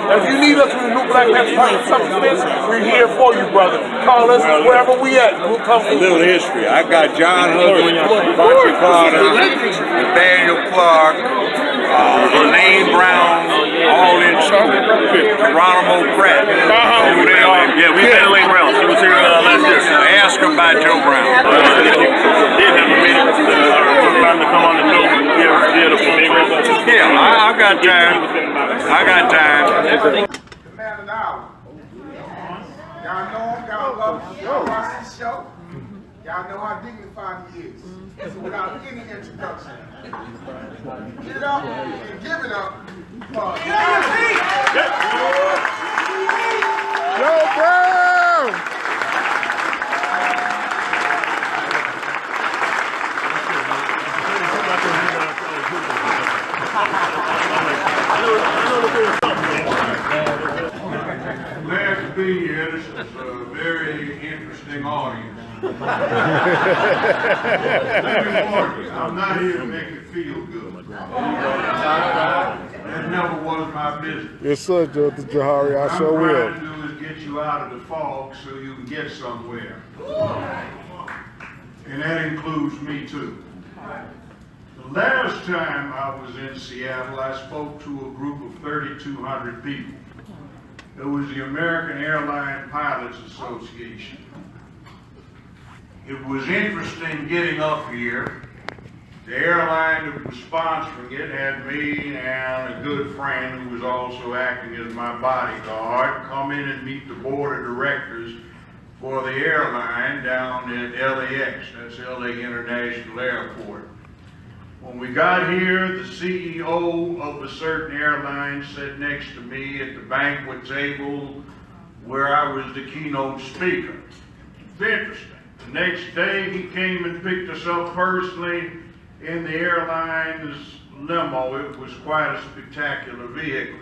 If you need us with a new Black Panther Party self-defense, we're here for you, brother. Call us wherever we at. We'll come a little history. I got John Husband, Bunchy Carter, Nathaniel Clark, Lane Brown, all in Geronimo Pratt. Yeah, we met Lane Brown. She was here last year. Ask him about Joe Brown. Did have a minute time to come on the show. Yeah, I got time. I got time. The man of the hour. Y'all know him, y'all love him, y'all watch his show. Y'all know how dignified he is. So without any introduction, get up and give it up for Joe Brown! Glad to be here. This is a very interesting audience. I'm not here to make it feel good. That never was my business. Yes, sir, Judge Jahari. I sure will. What I'm trying to do is get you out of the fog so you can get somewhere. And that includes me too. The last time I was in Seattle, I spoke to a group of 3,200 people. It was the American Airline Pilots Association. It was interesting getting up here. The airline that was sponsoring it had me and a good friend who was also acting as my bodyguard come in and meet the board of directors for the airline down at LAX, that's LA International Airport. When we got here, the CEO of a certain airline sat next to me at the banquet table where I was the keynote speaker. It's interesting. The next day, he came and picked us up personally in the airline's limo. It was quite a spectacular vehicle.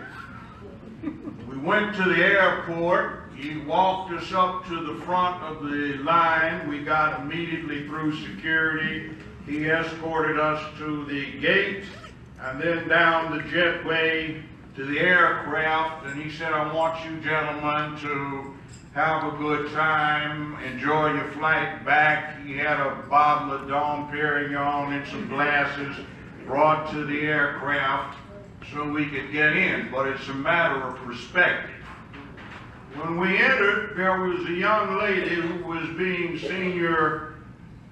We went to the airport. He walked us up to the front of the line. We got immediately through security. He escorted us to the gate and then down the jetway to the aircraft, and he said, I want you gentlemen to have a good time, enjoy your flight back. He had a bottle of Dom Perignon and some glasses brought to the aircraft so we could get in, but it's a matter of perspective. When we entered, there was a young lady who was being senior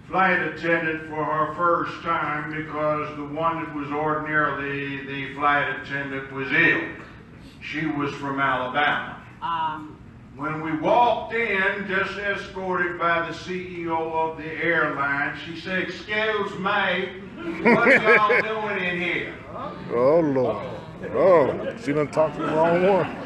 flight attendant for her first time because the one that was ordinarily the flight attendant was ill. She was from Alabama. When we walked in, just escorted by the CEO of the airline, she said, excuse me, what are y'all doing in here? Oh, Lord. Oh, she done talked to the wrong one.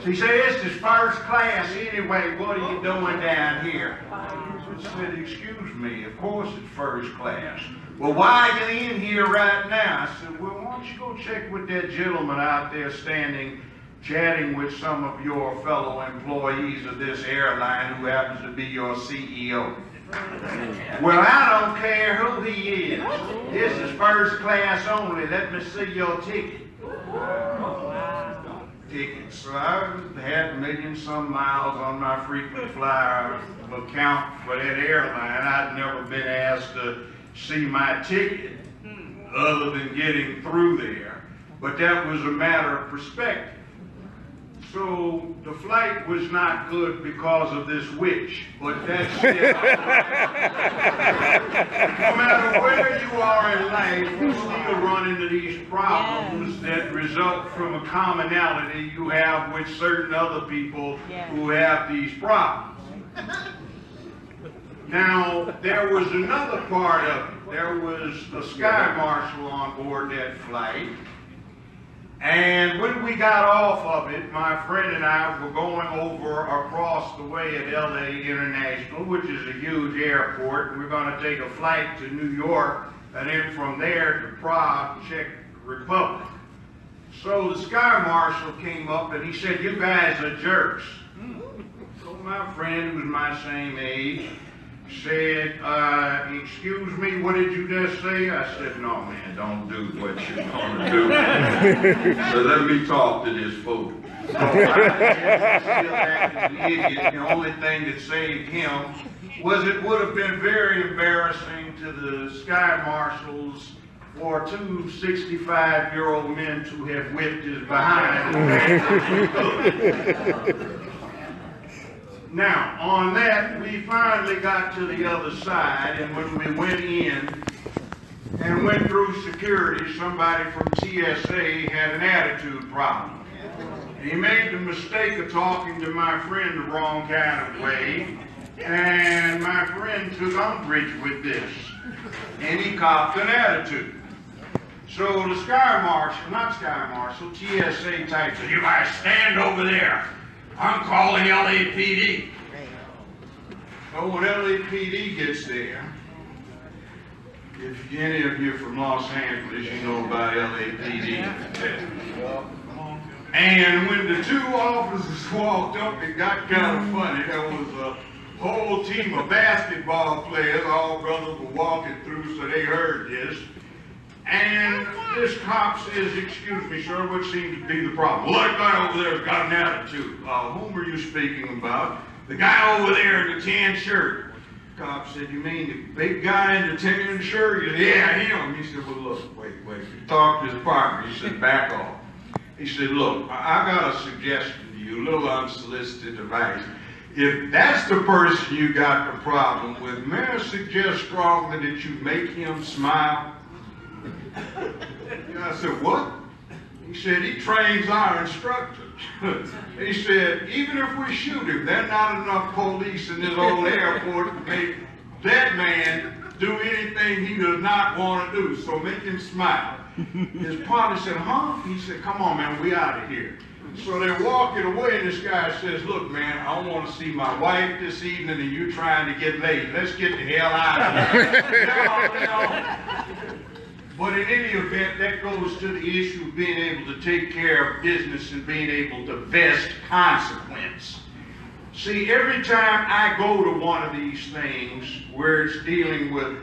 She said, this is first class anyway, what are you doing down here? I said, excuse me, of course it's first class. Well, why are you in here right now? I said, well, why don't you go check with that gentleman out there standing, chatting with some of your fellow employees of this airline who happens to be your CEO. Well, I don't care who he is. This is first class only. Let me see your ticket. Tickets. So I had million-some miles on my frequent flyer account for that airline. I'd never been asked to see my ticket other than getting through there. But that was a matter of perspective. So the flight was not good because of this witch, but that's still. No matter where you are in life, you still run into these problems that result from a commonality you have with certain other people who have these problems. Now, there was another part of it. There was a sky marshal on board that flight. And when we got off of it, my friend and I were going over across the way at LA International, which is a huge airport. We're going to take a flight to New York and then from there to Prague, Czech Republic. So the sky marshal came up and he said, you guys are jerks. So my friend, who was my same age, said, excuse me, what did you just say? I said, no, man, don't do what you're going to do. So let me talk to this fool. So I still acted as an idiot. The only thing that saved him was it would have been very embarrassing to the sky marshals for two 65-year-old men to have whipped his behind. Now, on that, we finally got to the other side, and when we went in and went through security, somebody from TSA had an attitude problem. He made the mistake of talking to my friend the wrong kind of way, and my friend took umbrage with this, and he copped an attitude. So the TSA type said, "You guys stand over there. I'm calling LAPD." So when LAPD gets there, if any of you from Los Angeles, you know about LAPD. And when the two officers walked up, it got kind of funny. There was a whole team of basketball players, all brothers were walking through, so they heard this. And this cop says, "Excuse me, sir, what seems to be the problem?" "Well, that guy over there's got an attitude." "Whom are you speaking about?" "The guy over there in the tan shirt." Cop said, "You mean the big guy in the tan shirt?" He said, "Yeah, him." He said, "Well, look, wait. He talked to his partner." He said, "Back off." He said, "Look, I got a suggestion to you, a little unsolicited advice. If that's the person you got the problem with, may I suggest strongly that you make him smile?" I said, "What?" He said, "He trains our instructors." He said, "Even if we shoot him, there's not enough police in this old airport to make that man do anything he does not want to do, so make him smile." His partner said, "Huh?" He said, "Come on, man, we out of here." So they're walking away, and this guy says, "Look, man, I don't want to see my wife this evening, and you trying to get laid. Let's get the hell out of here." No. But in any event, that goes to the issue of being able to take care of business and being able to vest consequence. See, every time I go to one of these things where it's dealing with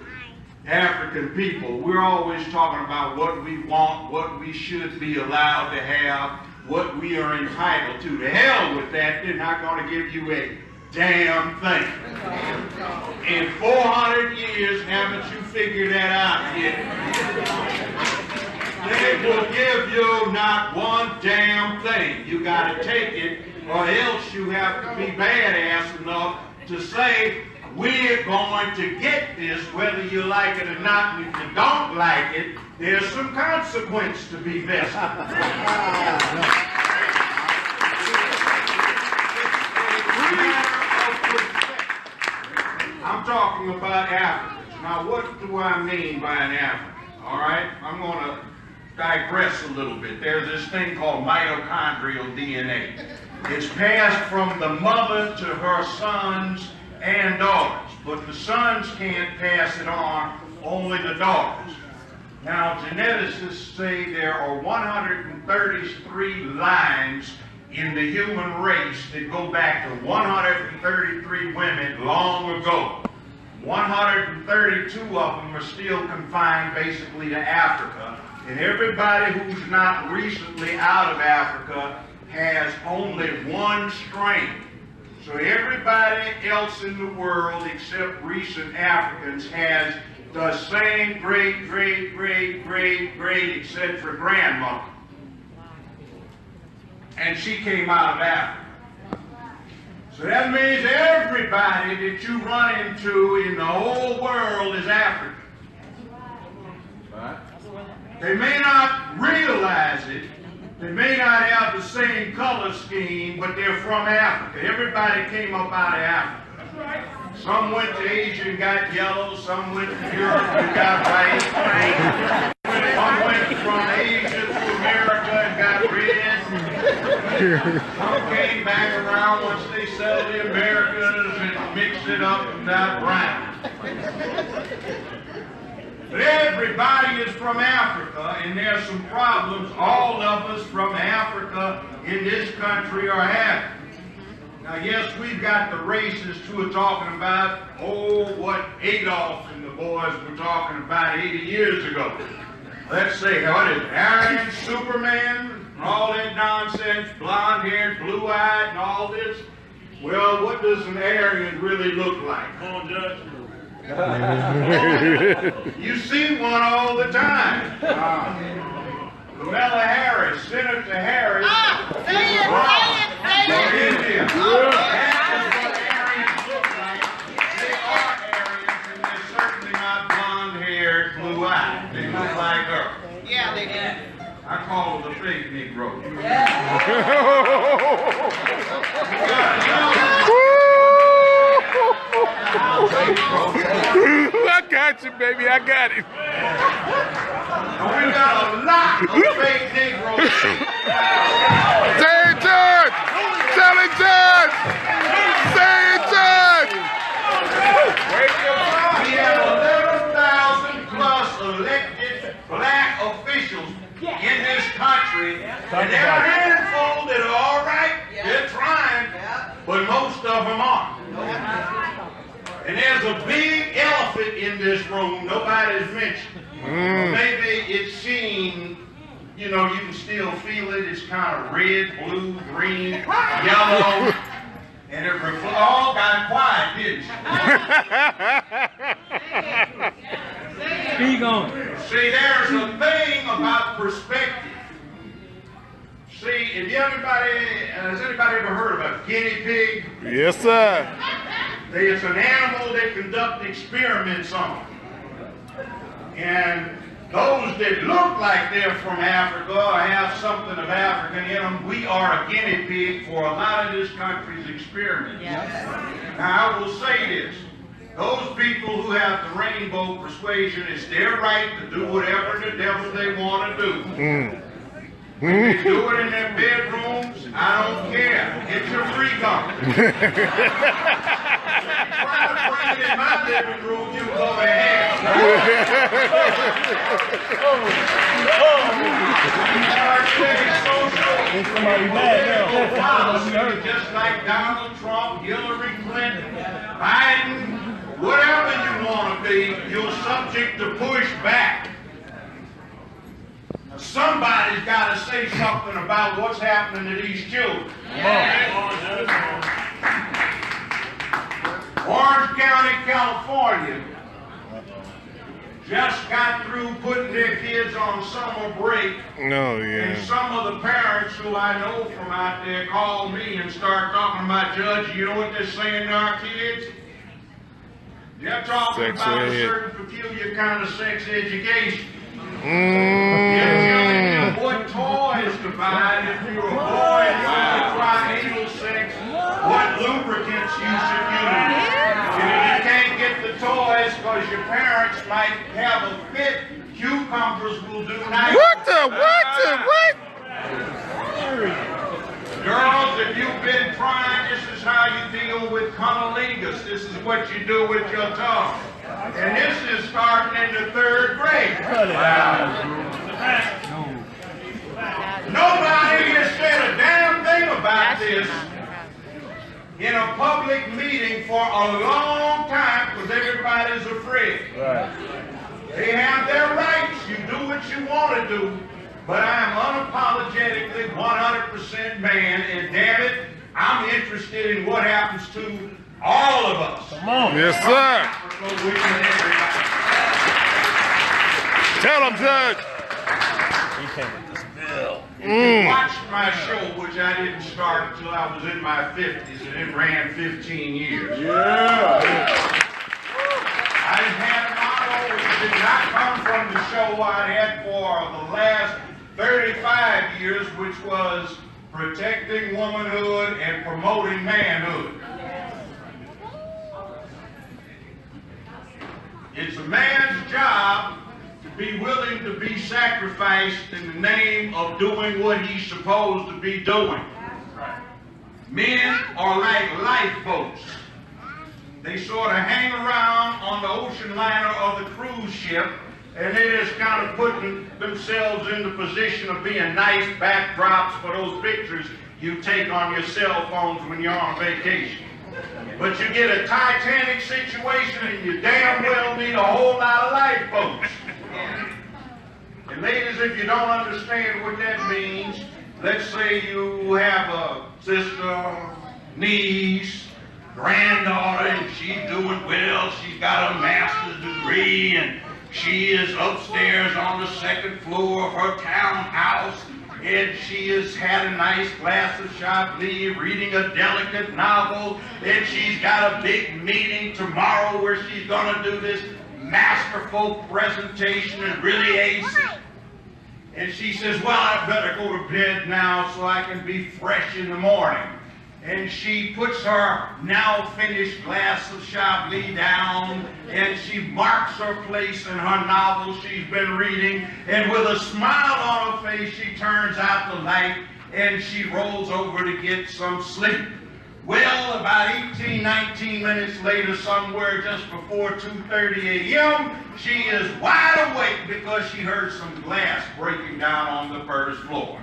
African people, we're always talking about what we want, what we should be allowed to have, what we are entitled to. To hell with that, they're not going to give you a damn thing. In 400 years, haven't you figured that out yet? They will give you not one damn thing. You got to take it, or else you have to be badass enough to say, "We're going to get this whether you like it or not, and if you don't like it, there's some consequence to be vested." I'm talking about Africans. Now, what do I mean by an African? All right, I'm going to digress a little bit. There's this thing called mitochondrial DNA. It's passed from the mother to her sons and daughters, but the sons can't pass it on, only the daughters. Now, geneticists say there are 133 lines in the human race that go back to 133 women long ago. 132 of them are still confined basically to Africa, and everybody who's not recently out of Africa has only one strain. So everybody else in the world except recent Africans has the same great eccentric grandmother. And she came out of Africa. So that means everybody that you run into in the whole world is African. They may not realize it. They may not have the same color scheme, but they're from Africa. Everybody came up out of Africa. Some went to Asia and got yellow. Some went to Europe and got white. Some went from Asia to America and got red. Some came back around once they settled the Americas and mixed it up and got brown. But everybody is from Africa, and there's some problems all of us from Africa in this country are having. Now, yes, we've got the racists who are talking about, what Adolf and the boys were talking about 80 years ago. let's see, what is it? Aryan Superman, and all that nonsense, blonde haired, blue eyed, and all this. Well, what does an Aryan really look like? Come on, Judge. You see one all the time. Kamala Harris, Senator Harris. Say it, India. That's what Aryans look like. They are Aryans, and they're certainly not blonde-haired, blue-eyed. They look like her. Yeah, they did. I call her the fake Negro. I got you, baby. I got it. We got a lot of fake Negroes. Say it, Judge. Tell it, Judge. Say it, Judge. We have 11,000 plus elected black officials in this country, and there are a handful that are all right. They're trying, but most of them aren't. And there's a big elephant in this room nobody's mentioned. Maybe it's seen, you know, you can still feel it. It's kind of red, blue, green, yellow, and it all got quiet, didn't it? Speak on. See, there's a thing about perspective. See, has anybody ever heard of a guinea pig? Yes, sir. It's an animal they conduct experiments on. And those that look like they're from Africa or have something of African in them, we are a guinea pig for a lot of this country's experiments. Now, I will say this. Those people who have the rainbow persuasion, it's their right to do whatever the devil they want to do. When they do it in their bedrooms, I don't care. It's your freedom. Try to bring it in my living room, you go ahead. Just like Donald Trump, Hillary Clinton, Biden, whatever you want to be, you're subject to pushback. Somebody's got to say something about what's happening to these children. Orange County, California just got through putting their kids on summer break. And some of the parents who I know from out there call me and start talking about, Judge, you know what they're saying to our kids? They're talking about a certain peculiar kind of sex education. They're telling you what toys to buy if you're a boy and you want to try anal sex, what lubricants you should use. And if you can't get the toys because your parents might have a fit, cucumbers will do nice. What? Girls, if you've been trying, this is how you deal with cunnilingus. This is what you do with your tongue. And this is starting in the 3rd grade. Nobody has said a damn thing about this in a public meeting for a long time because everybody's afraid. They have their rights. You do what you want to do. But I'm unapologetically 100% man, and damn it, I'm interested in what happens to all of us. Come on. Yes, sir. Tell them, Judge. If you watched my show, which I didn't start until I was in my 50s, and it ran 15 years. I had a motto which did not come from the show I had for the last 35 years, which was protecting womanhood and promoting manhood. It's a man's job to be willing to be sacrificed in the name of doing what he's supposed to be doing. Men are like lifeboats. They sort of hang around on the ocean liner of the cruise ship, and they just kind of putting themselves in the position of being nice backdrops for those pictures you take on your cell phones when you're on vacation. But you get a Titanic situation and you damn well need a whole lot of lifeboats. And ladies, if you don't understand what that means, let's say you have a sister, niece, granddaughter, and she's doing well. She's got a master's degree, and she is upstairs on the second floor of her townhouse, and she has had a nice glass of Chablis, reading a delicate novel, and she's got a big meeting tomorrow where she's going to do this masterful presentation and really ace it. And she says, well, I better go to bed now so I can be fresh in the morning. And she puts her now finished glass of Chablis down, and she marks her place in her novel she's been reading, and with a smile on her face, she turns out the light, and she rolls over to get some sleep. Well, about 18, 19 minutes later, somewhere just before 2:30 a.m., she is wide awake because she heard some glass breaking down on the first floor.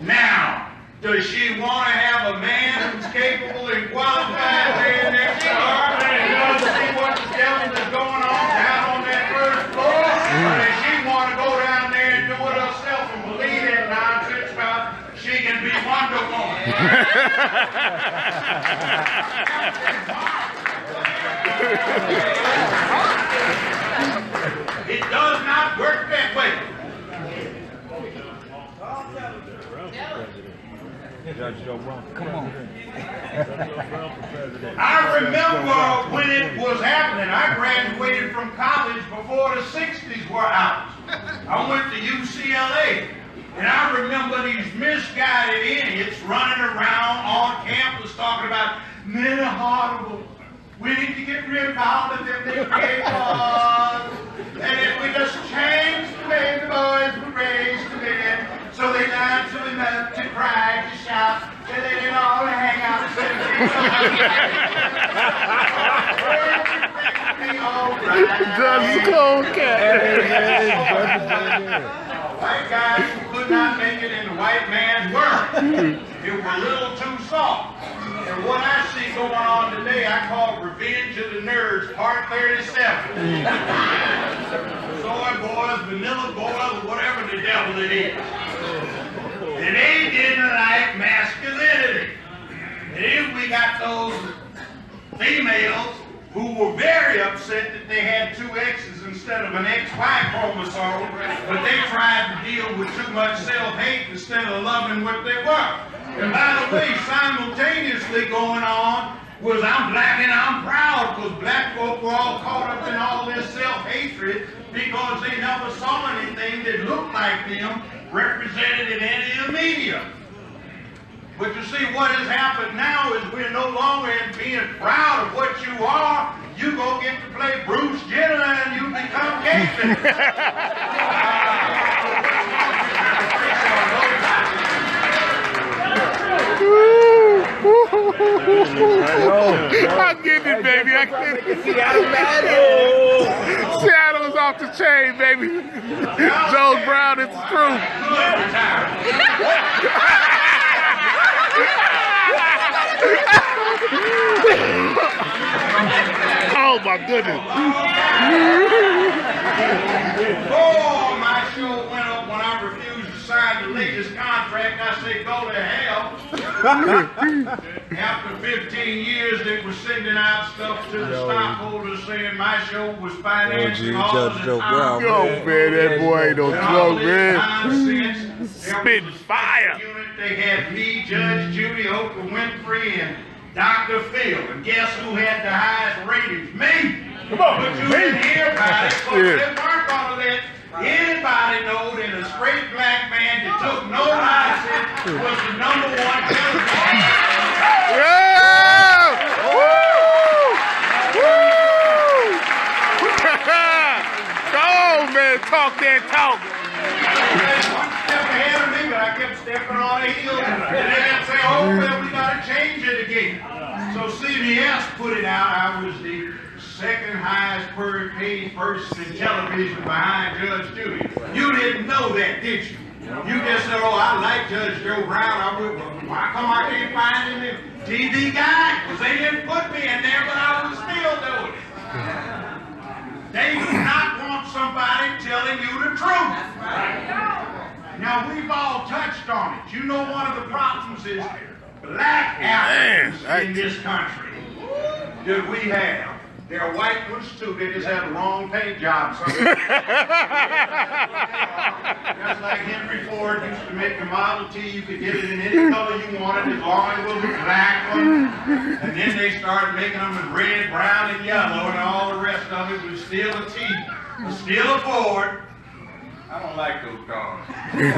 Now, does she want to have a man who's capable and qualified there next to her and see what the devil is going on down on that first floor? Or does she want to go down there and do it herself and believe that nonsense about she can be Wonder Woman? It does not work that way. Come on. I remember when it was happening. I graduated from college before the 60s were out. I went to UCLA. And I remember these misguided idiots running around on campus talking about men are horrible. We need to get rid of all of them they gave us. And if we just change the way the boys were raised to men, so they learned to enough to cry, to shout, so they didn't all hang out and white guys who could not make it in the white man's world. It was a little too soft. And what I see going on today, I call Revenge of the Nerds, Part 37. Soy boys, vanilla boys, or whatever the devil it is. And they didn't like masculinity. And then we got those females who were very upset that they had two X's instead of an XY chromosome, but they tried to deal with too much self-hate instead of loving what they were. And by the way, simultaneously going on was I'm black and I'm proud, because black folk were all caught up in all this self-hatred because they never saw anything that looked like them represented in any of the media. But you see, what has happened now is we're no longer in being proud of what you are. You go get to play Bruce Jenner and you become gangster. I'm getting it, baby. I get it. Seattle's off the chain, baby. Joe Brown, it's true. Oh my goodness. Oh, my show went up when I refused to sign the latest contract. I said, go to hell. After 15 years, they were sending out stuff to the stockholders saying my show was financing all of the time. Yo, man, that boy ain't no joke, man. Spitting fire. They had me, Judge Judy, Oprah Winfrey, and Dr. Phil. And guess who had the highest ratings? Me. Come on, but you didn't hear about it, because they weren't going to let anybody know that a straight black man that took no license was the #1 killer. Yeah! Woo! Woo! Go on, man, talk that talk. Step ahead of me, but I kept stepping on a heel. And they kept saying, oh, well, we got to change it again. So CBS put it out. I was the second highest paid person in television behind Judge Judy. You didn't know that, did you? You just said, oh, I like Judge Joe Brown. I would, why come I can't find him in TV guy? Because they didn't put me in there, but I was still doing it. They do not want somebody telling you the truth. Now, we've all touched on it. You know one of the problems is black Africans in this country that we have. There are white ones too, they just have the wrong paint jobs. Just like Henry Ford used to make the Model T, you could get it in any color you wanted as long as it was a black one. And then they started making them in red, brown, and yellow, and all the rest of it was still a T, still a Ford. I don't like those cars. Over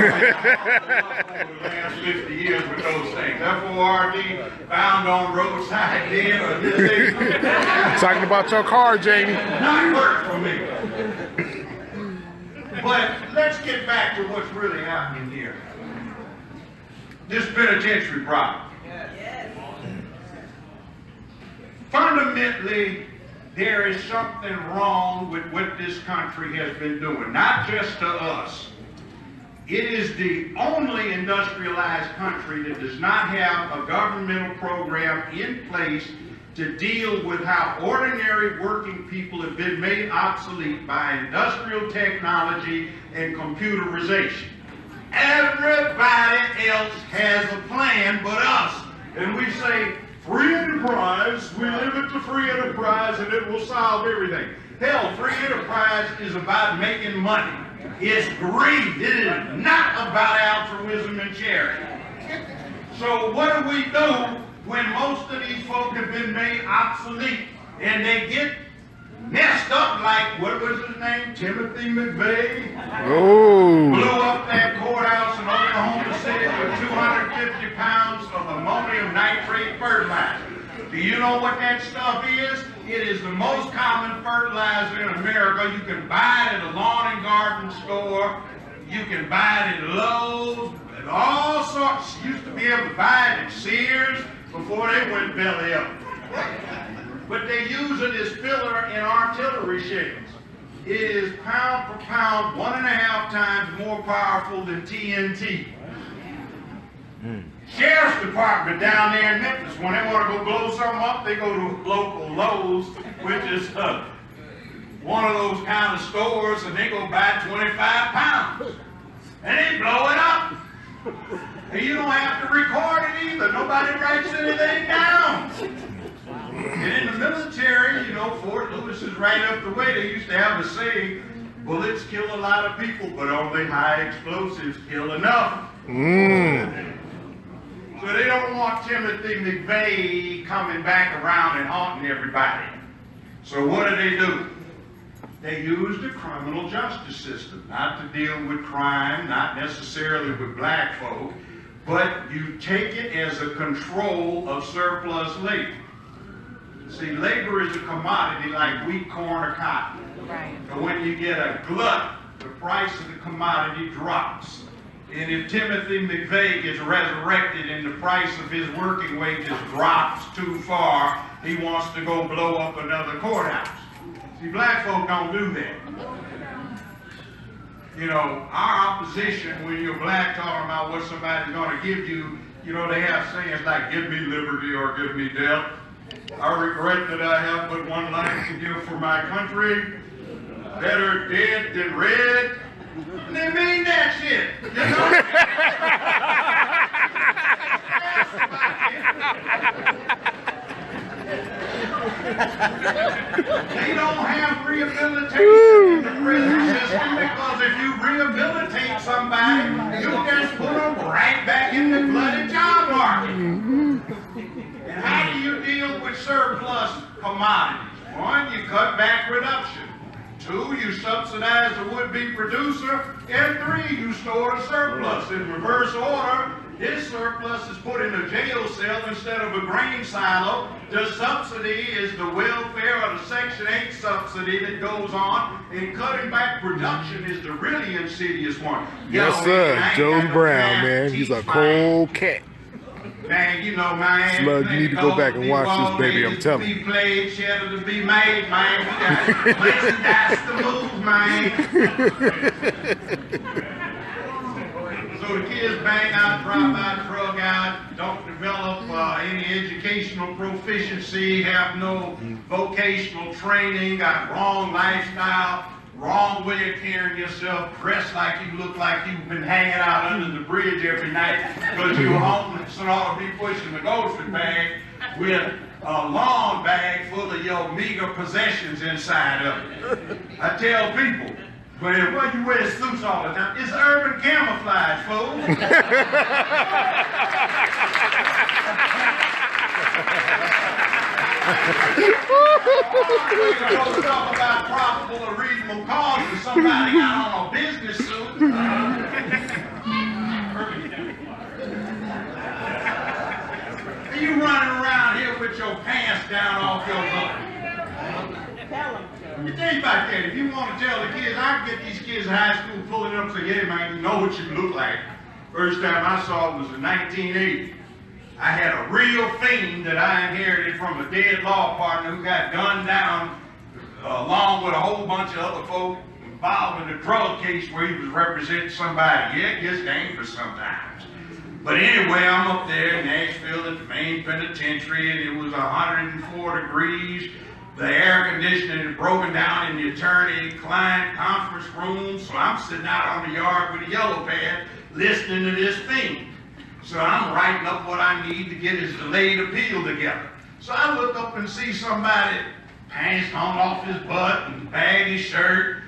the last 50 years with those things. F-O-R-D, found on roadside dead or this. Talking about your car, Jamie. Not work for me. But let's get back to what's really happening here. This penitentiary problem. Fundamentally, there is something wrong with what this country has been doing, not just to us. It is the only industrialized country that does not have a governmental program in place to deal with how ordinary working people have been made obsolete by industrial technology and computerization. Everybody else has a plan but us. And we say, free enterprise, we limit to free enterprise and it will solve everything. Hell, free enterprise is about making money. It's greed. It is not about altruism and charity. So what do we do when most of these folk have been made obsolete and they get messed up like, what was his name? Timothy McVeigh? Oh. Blew up that courthouse in Oklahoma City with 250 pounds of ammonium nitrate fertilizer. Do you know what that stuff is? It is the most common fertilizer in America. You can buy it at a lawn and garden store. You can buy it at Lowe's. And all sorts. You used to be able to buy it at Sears before they went belly up. But they use it as filler in artillery shells. It is pound for pound, 1.5 times more powerful than TNT. Sheriff's Department down there in Memphis, when they want to go blow something up, they go to local Lowe's, which is one of those kind of stores, and they go buy 25 pounds. And they blow it up. And you don't have to record it either. Nobody writes anything down. And in the military, you know, Fort Lewis is right up the way. They used to have a saying, bullets kill a lot of people, but only high explosives kill enough. So they don't want Timothy McVeigh coming back around and haunting everybody. So what do? They use the criminal justice system, not to deal with crime, not necessarily with black folk, but you take it as a control of surplus labor. See, labor is a commodity like wheat, corn, or cotton. Right. But when you get a glut, the price of the commodity drops. And if Timothy McVeigh gets resurrected and the price of his working wages drops too far, he wants to go blow up another courthouse. See, black folk don't do that. You know, our opposition, when you're black talking about what somebody's going to give you, you know, they have sayings like, give me liberty or give me death. I regret that I have but one life to give for my country. Better dead than red. And they mean that shit. You know? They don't have rehabilitation in the prison system because if you rehabilitate somebody, you just put them right back in the bloody job market. And how do you deal with surplus commodities? 1, you cut back production. 2, you subsidize the would-be producer. And 3, you store the surplus. In reverse order, this surplus is put in a jail cell instead of a grain silo. The subsidy is the welfare or the Section 8 subsidy that goes on. And cutting back production is the really insidious one. Yes, sir. Joe Brown, man. He's a cold cat. Man, you know, man. Slug, you need to go back and watch this, baby. I'm telling you. To be played, cheddar to be made, man. We got merchandise to move, man. So the kids bang out, drop out, drug out, don't develop any educational proficiency, have no vocational training, got wrong lifestyle. wrong way of carrying yourself, dressed like you look like you've been hanging out under the bridge every night because you're homeless and ought to be pushing the grocery bag with a long bag full of your meager possessions inside of it. I tell people, well, why you wear suits all the time? It's urban camouflage, folks. We're supposed to talk about profitable or reasonable causes. Somebody got on a business suit. You running around here with your pants down off your butt. Let me tell you about that. If you want to tell the kids, I can get these kids in high school pulling up and say, yeah, man, you know what you look like. First time I saw it was in 1980. I had a real theme that I inherited from a dead law partner who got gunned down along with a whole bunch of other folk involved in a drug case where he was representing somebody. Yeah, it gets dangerous sometimes. But anyway, I'm up there in Nashville at the main penitentiary, and it was 104 degrees. The air conditioning had broken down in the attorney-client conference room, so I'm sitting out on the yard with a yellow pad listening to this thing. So I'm writing up what I need to get his delayed appeal together. So I look up and see somebody, pants hung off his butt and baggy shirt,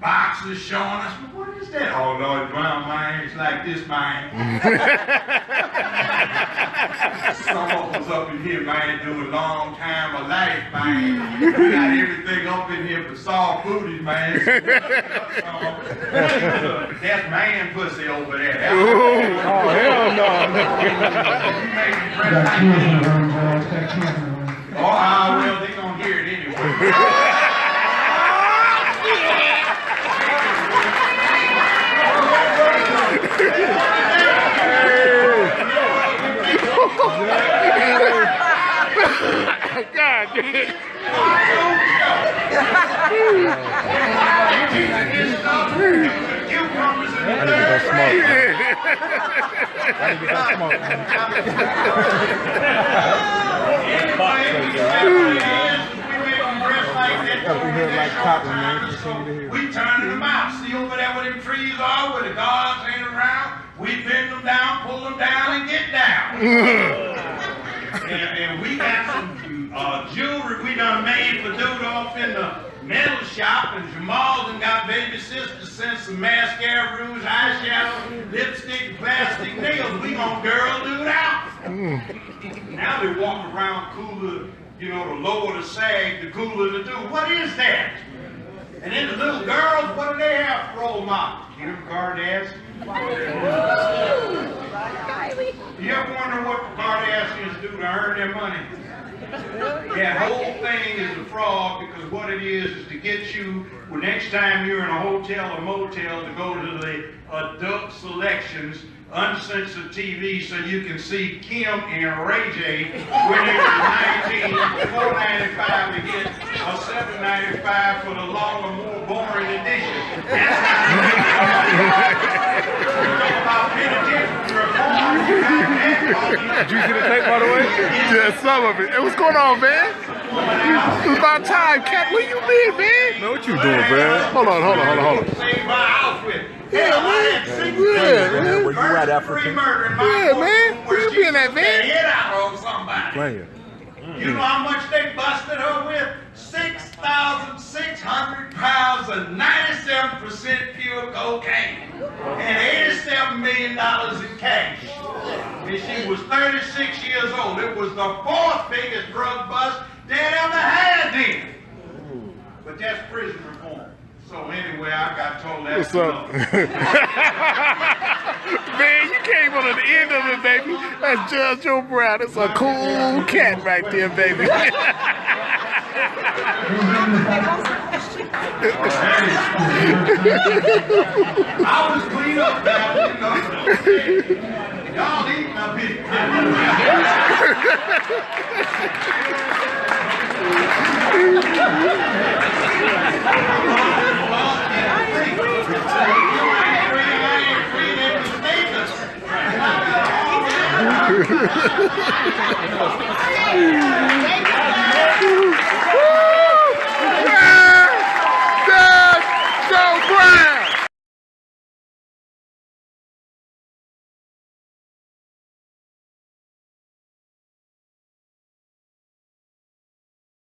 boxes showing. I said, what is that? Oh, Lord, brown, man, it's like this, man. Someone was up in here, man, doing long time of life, man. We got everything up in here but soft booties, man. That's man pussy over there. Oh, hell no. Oh, well, they gonna hear it anyway. God damn. We turning them out. See over there where them trees are, where the guards ain't around? We pin them down, pull them down, and get down. and we got some jewelry we done made for dude off in the metal shop, and Jamal done got baby sister sent some mascara, rouge, eyeshadow, lipstick, plastic nails. We gonna girl dude out. Now they walk around cooler, you know, the lower the sag, the cooler the dude. What is that? And then the little girls, what do they have for role models? Kim Kardashian. You ever wonder what the Kardashians do to earn their money? That whole thing is a fraud, because what it is to get you, well, next time you're in a hotel or motel, to go to the adult selections, uncensored TV, so you can see Kim and Ray J when they were 19, $4.95 to get a $7.95 for the longer, more boring edition. That's about penitentiary reform. Did you see the tape, by the way? Yeah, some of it. Hey, what's going on, man? It's about time, Cat. Where you been, man? Man, what you doing, man? Hold on. Save my outfit. Yeah, man. Yeah, man. Where you at, African? Yeah, man. Where you been at, man? Head out on somebody. Playing. You know how much they busted her with? 6,600 pounds of 97% pure cocaine and $87 million in cash. And she was 36 years old. It was the fourth biggest drug bust they ever had then. But that's prison reform. So anyway, I got told that. What's up? Man, you came on the end of it, baby. That's Judge Joe Brown. It's a cool cat right there, baby. I was clean up now, you know. Y'all eating up here.